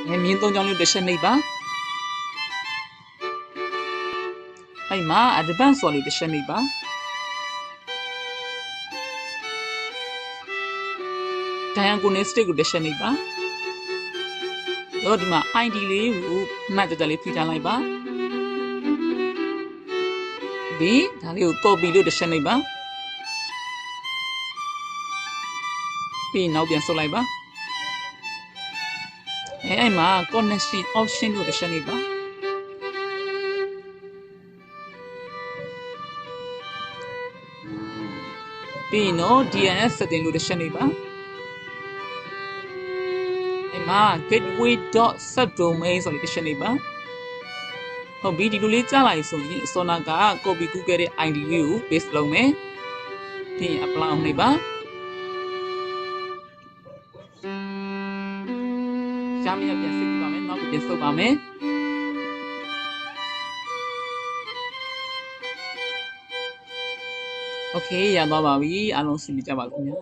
မြင်းသုံးချောင်းလေးတစ်ချက်နှိပ်ပါအဲ့မှာ advance ဆိုလေးတစ်ချက်နှိပ်ပါdiagnostic ကိုတစ်ချက်နှိပ်ပါတော့ဒီမှာ ID လေးကိုမှတ်တက်တက်လေးဖိထားလိုက်ပါဒီဒါလေးကို copy လို့တစ်ချက်နှိပ်ပါပြီးနောက်ပြန်ဆုပ်လိုက်ပါအဲ့မှာ connection option ကိုတစ်ချက်နှိပ်ပါပြီးနော် DNS setting လို့တစ်ချက်နှိပ်ပါအဲ့မှာ gateway.subdomain ဆိုပြီးတစ်ချက်နှိပ်ပါဟုတ်ပြီဒီလိုလေးကြားလိုက်ဆိုရင်စောနာက copy ကူးခဲ့တဲ့ ID လေးကို paste လုပ်မယ်ပြီးရင် apply အောင်နှိပ်ပါရှားမရပြန်စစ်ပါမယ်နောက်ပြန်ဆုပ်ပါမယ်โอเคရသွားပါပြီအားလုံးစီးကြပါခင်ဗျာ